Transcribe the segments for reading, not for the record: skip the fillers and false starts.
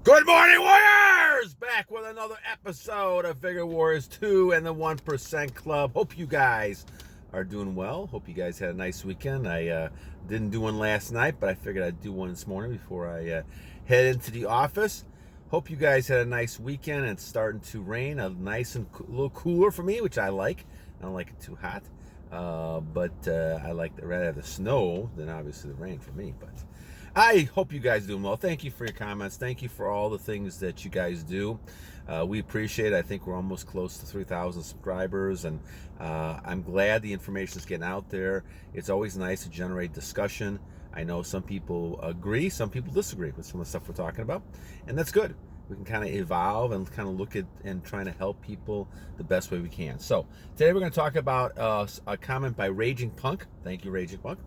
Good morning, Warriors! Back with another episode of Vigor Warriors 2 and the 1% Club. Hope you guys are doing well. Hope you guys had a nice weekend. I didn't do one last night, but I figured I'd do one this morning before I head into the office. Hope you guys had a nice weekend. It's starting to rain, a nice and a little cooler for me, which I like. I don't like it too hot, but I like rather have the snow than obviously the rain for me. But I hope you guys are doing well. Thank you for your comments. Thank you for all the things that you guys do. We appreciate it. I think we're almost close to 3,000 subscribers, and I'm glad the information is getting out there. It's always nice to generate discussion. I know some people agree, some people disagree with some of the stuff we're talking about, and that's good. We can kind of evolve and kind of look at and trying to help people the best way we can. So today we're going to talk about a comment by Raging Punk. Thank you, Raging Punk.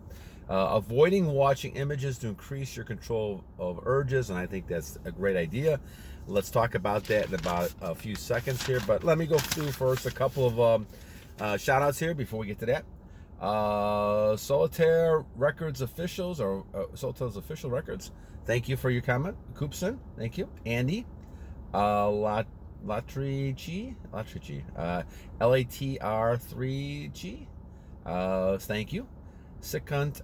Avoiding watching images to increase your control of urges, and I think that's a great idea. Let's talk about that in about a few seconds here, but let me go through first a couple of shout outs here before we get to that. Soulitaire Records officials, or Soulitaire's official records, thank you for your comment. Kubson, thank you. Andy, Latrici, LATR3G, thank you. Sikunt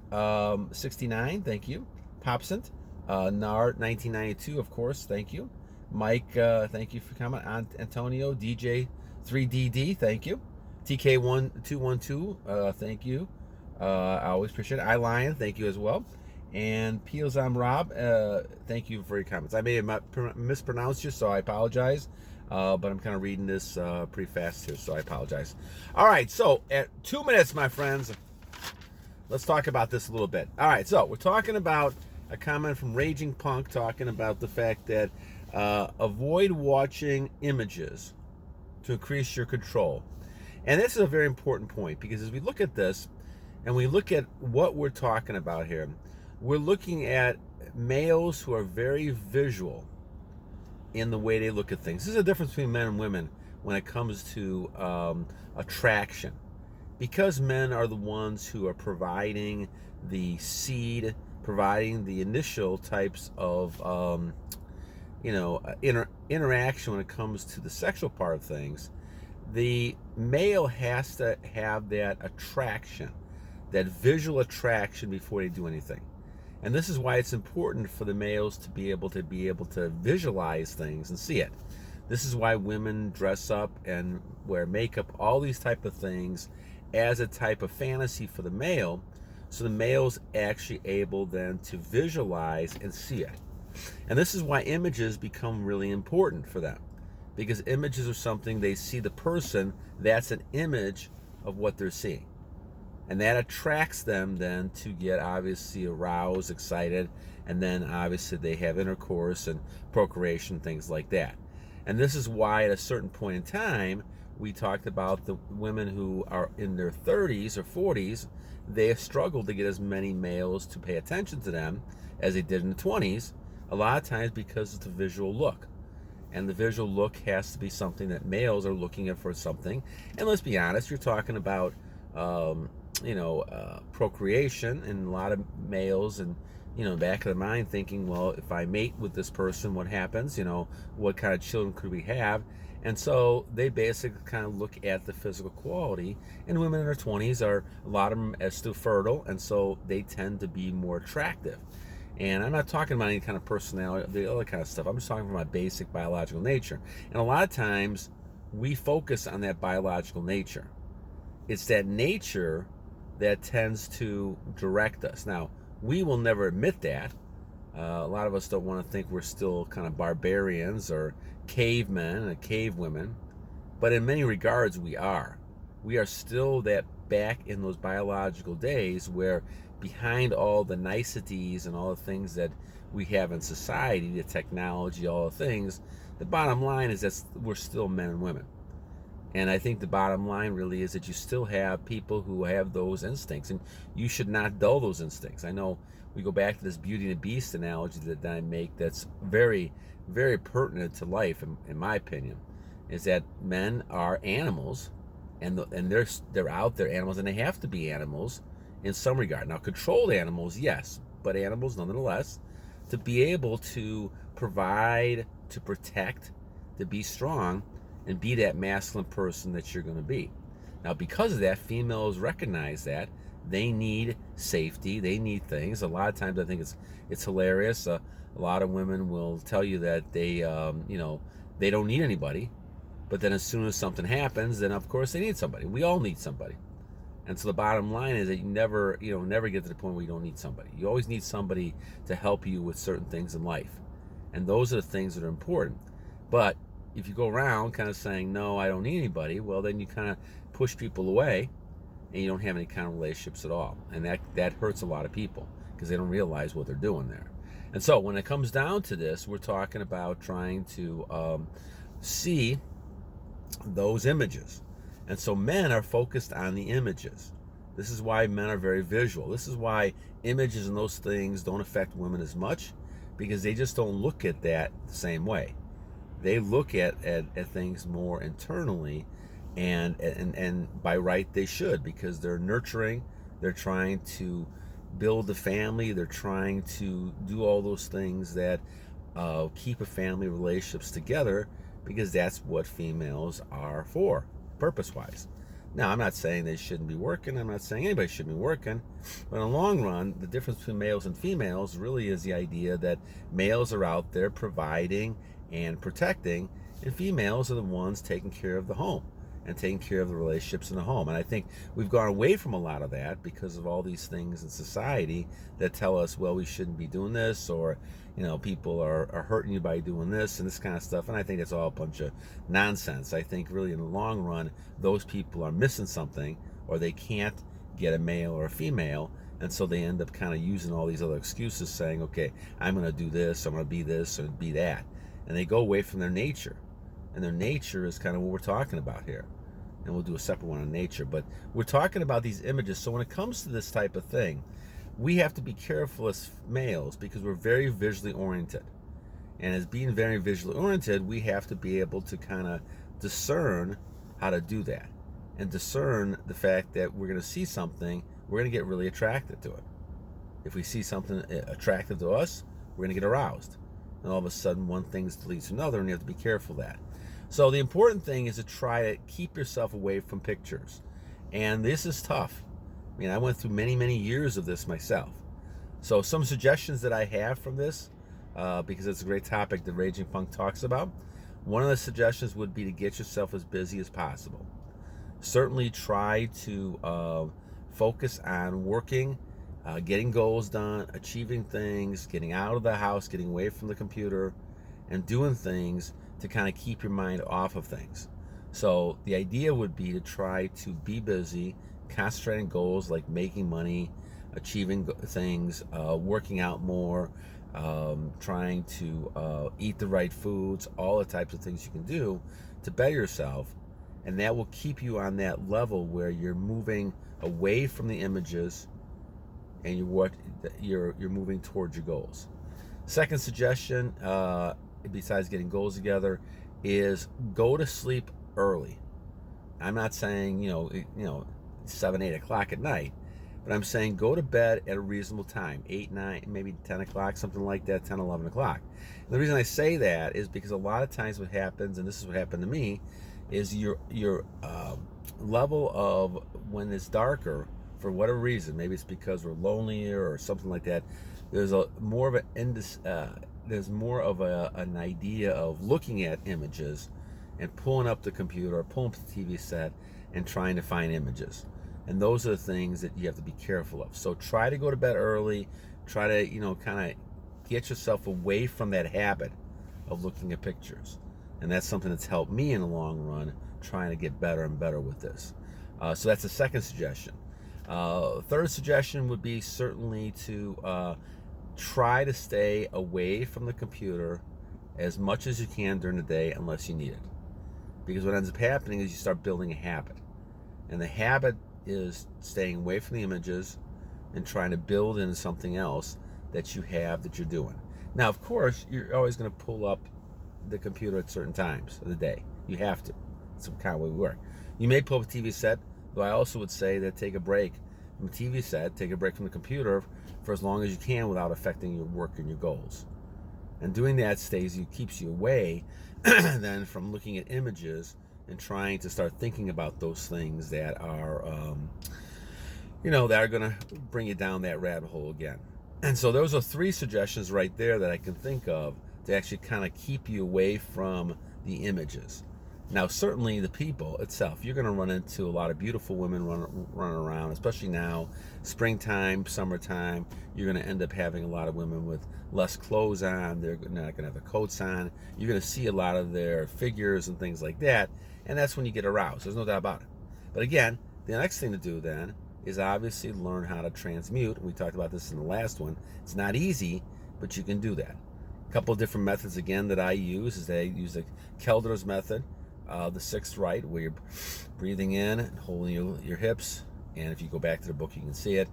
69, thank you. Popsant, Nard 1992, of course, thank you. Mike, thank you for comment. Antonio DJ 3DD, thank you. TK1212, thank you. I always appreciate it. iLion, thank you as well. And Peelzaezae Rob, thank you for your comments. I may have mispronounced you, so I apologize. But I'm kind of reading this pretty fast here, so I apologize. All right, so at 2 minutes, my friends, let's talk about this a little bit. All right, so we're talking about a comment from Raging Punk talking about the fact that avoid watching images to increase your control. And this is a very important point, because as we look at this and we look at what we're talking about here, we're looking at males who are very visual in the way they look at things. This is a difference between men and women when it comes to attraction. Because men are the ones who are providing the seed, providing the initial types of interaction when it comes to the sexual part of things, the male has to have that attraction, that visual attraction before they do anything. And this is why it's important for the males to be able to visualize things and see it. This is why women dress up and wear makeup, all these type of things, as a type of fantasy for the male, so the male's actually able then to visualize and see it. And this is why images become really important for them, because images are something they see the person, that's an image of what they're seeing. And that attracts them then to get obviously aroused, excited, and then obviously they have intercourse and procreation, things like that. And this is why at a certain point in time, we talked about the women who are in their 30s or 40s, they have struggled to get as many males to pay attention to them as they did in the 20s, a lot of times because of the visual look. And the visual look has to be something that males are looking at for something. And let's be honest, you're talking about procreation, and a lot of males and back of their mind thinking, well, if I mate with this person, what happens? What kind of children could we have? And so they basically kind of look at the physical quality, and women in their 20s are, a lot of them, as still fertile, and so they tend to be more attractive. And I'm not talking about any kind of personality, the other kind of stuff. I'm just talking about my basic biological nature. And a lot of times we focus on that biological nature. It's that nature that tends to direct us. Now, we will never admit that. A lot of us don't want to think we're still kind of barbarians or cavemen and cave women, but in many regards we are. We are still that back in those biological days where behind all the niceties and all the things that we have in society, the technology, all the things, the bottom line is that we're still men and women. And I think the bottom line really is that you still have people who have those instincts, and you should not dull those instincts. I know we go back to this Beauty and the Beast analogy that I make that's very, very pertinent to life, in my opinion, is that men are animals, and they're out there animals, and they have to be animals in some regard. Now, controlled animals, yes, but animals nonetheless, to be able to provide, to protect, to be strong, and be that masculine person that you're going to be. Now, because of that, females recognize that they need safety, they need things. A lot of times, I think it's hilarious. A lot of women will tell you that they they don't need anybody, but then as soon as something happens, then of course they need somebody. We all need somebody. And so the bottom line is that you never get to the point where you don't need somebody. You always need somebody to help you with certain things in life. And those are the things that are important. But if you go around kind of saying, no, I don't need anybody, well, then you kind of push people away and you don't have any kind of relationships at all. And that hurts a lot of people because they don't realize what they're doing there. And so when it comes down to this, we're talking about trying to see those images. And so men are focused on the images. This is why men are very visual. This is why images and those things don't affect women as much, because they just don't look at that the same way. They look at things more internally, and by right they should, because they're nurturing, they're trying to build a family, they're trying to do all those things that keep a family relationships together, because that's what females are for, purpose-wise. Now, I'm not saying they shouldn't be working. I'm not saying anybody should be working. But in the long run, the difference between males and females really is the idea that males are out there providing and protecting, and females are the ones taking care of the home and taking care of the relationships in the home. And I think we've gone away from a lot of that because of all these things in society that tell us, well, we shouldn't be doing this, or people are hurting you by doing this and this kind of stuff. And I think it's all a bunch of nonsense. I think really in the long run, those people are missing something, or they can't get a male or a female, and so they end up kind of using all these other excuses, saying, okay, I'm going to do this, I'm going to be this or be that. And they go away from their nature. And their nature is kind of what we're talking about here. And we'll do a separate one on nature. But we're talking about these images. So when it comes to this type of thing, we have to be careful as males, because we're very visually oriented. And as being very visually oriented, we have to be able to kind of discern how to do that. And discern the fact that we're going to see something, we're going to get really attracted to it. If we see something attractive to us, we're going to get aroused. And all of a sudden, one thing leads to another, and you have to be careful of that. So the important thing is to try to keep yourself away from pictures. And this is tough. I mean, I went through many, many years of this myself. So some suggestions that I have from this, because it's a great topic that Raging Punk talks about. One of the suggestions would be to get yourself as busy as possible. Certainly try to focus on working, getting goals done, achieving things, getting out of the house, getting away from the computer, and doing things to kind of keep your mind off of things. So the idea would be to try to be busy, concentrating goals like making money, achieving things, working out more, trying to eat the right foods, all the types of things you can do to better yourself. And that will keep you on that level where you're moving away from the images and you're moving towards your goals. Second suggestion, besides getting goals together, is go to sleep early. I'm not saying 7, 8 o'clock at night, but I'm saying go to bed at a reasonable time, 8, 9, maybe 10 o'clock, something like that, 10, 11 o'clock. And the reason I say that is because a lot of times what happens, and this is what happened to me, is your level of when it's darker, for whatever reason, maybe it's because we're lonelier or something like that, there's more of an idea of looking at images and pulling up the computer or pulling up the TV set and trying to find images. And those are the things that you have to be careful of. So try to go to bed early. Try to, kind of get yourself away from that habit of looking at pictures. And that's something that's helped me in the long run, trying to get better and better with this. So that's the second suggestion. Third suggestion would be certainly to try to stay away from the computer as much as you can during the day unless you need it. Because what ends up happening is you start building a habit. And the habit is staying away from the images and trying to build into something else that you have that you're doing. Now, of course, you're always going to pull up the computer at certain times of the day. You have to. It's kind of way we work. You may pull up a TV set, though I also would say that take a break from the TV set, take a break from the computer for as long as you can without affecting your work and your goals. And doing that keeps you away then from looking at images and trying to start thinking about those things that are, that are going to bring you down that rabbit hole again. And so those are 3 suggestions right there that I can think of to actually kind of keep you away from the images. Now, certainly the people itself, you're going to run into a lot of beautiful women running around, especially now, springtime, summertime. You're going to end up having a lot of women with less clothes on. They're not going to have the coats on. You're going to see a lot of their figures and things like that, and that's when you get aroused. There's no doubt about it. But again, the next thing to do then is obviously learn how to transmute. We talked about this in the last one. It's not easy, but you can do that. A couple of different methods, again, that I use is I use the Kelder's method, the 6th right, where you're breathing in and holding your hips, and if you go back to the book, you can see it,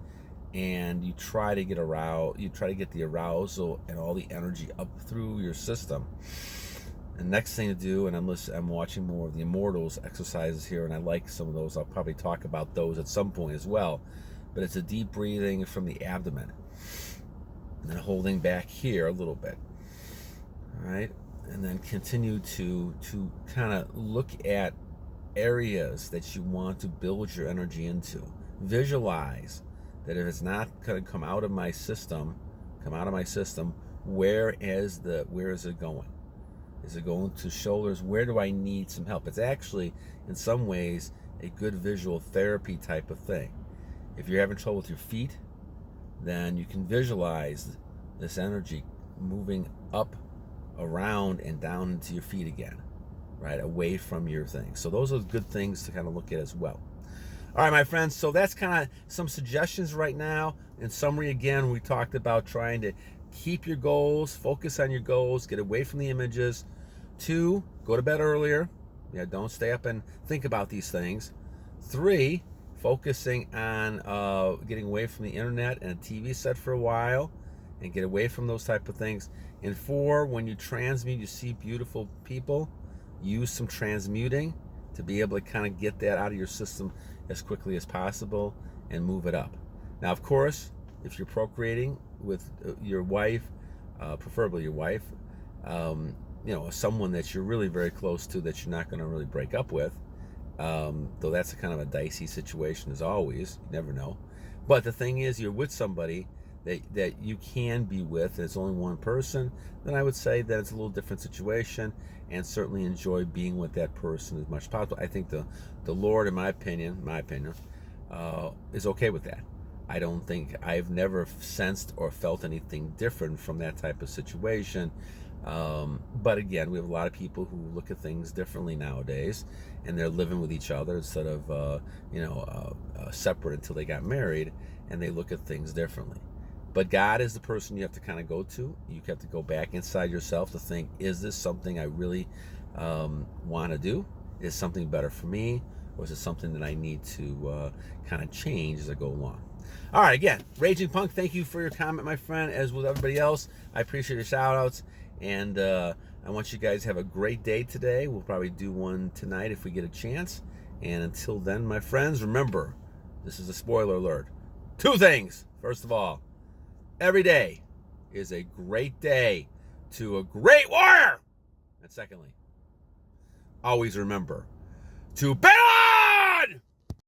and you try to get aroused. You try to get the arousal and all the energy up through your system. And next thing to do, and I'm watching more of the Immortals exercises here, and I like some of those. I'll probably talk about those at some point as well. But it's a deep breathing from the abdomen, and then holding back here a little bit. All right. And then continue to kind of look at areas that you want to build your energy into. Visualize that if it's not going to come out of my system, where is it going? Is it going to shoulders? Where do I need some help? It's actually, in some ways, a good visual therapy type of thing. If you're having trouble with your feet, then you can visualize this energy moving up, around, and down into your feet again, right? Away from your thing. So those are good things to kind of look at as well. All right, my friends, so that's kind of some suggestions right now. In summary, again, we talked about trying to keep your goals, focus on your goals, get away from the images. 2, go to bed earlier. Yeah, don't stay up and think about these things. 3, focusing on getting away from the internet and a TV set for a while and get away from those type of things. And 4, when you transmute, you see beautiful people, use some transmuting to be able to kind of get that out of your system as quickly as possible and move it up. Now, of course, if you're procreating with your wife, preferably your wife, someone that you're really very close to that you're not going to really break up with, though that's a kind of a dicey situation as always, you never know. But the thing is, you're with somebody that you can be with, and it's only one person, then I would say that it's a little different situation, and certainly enjoy being with that person as much as possible. I think the Lord, in my opinion, is okay with that. I've never sensed or felt anything different from that type of situation. But again, we have a lot of people who look at things differently nowadays, and they're living with each other instead of separate until they got married, and they look at things differently. But God is the person you have to kind of go to. You have to go back inside yourself to think, is this something I really want to do? Is something better for me? Or is it something that I need to kind of change as I go along? All right, again, Raging Punk, thank you for your comment, my friend, as with everybody else. I appreciate your shout-outs, and I want you guys to have a great day today. We'll probably do one tonight if we get a chance. And until then, my friends, remember, this is a spoiler alert. 2 things. First of all, every day is a great day to a great warrior. And secondly, always remember to bet on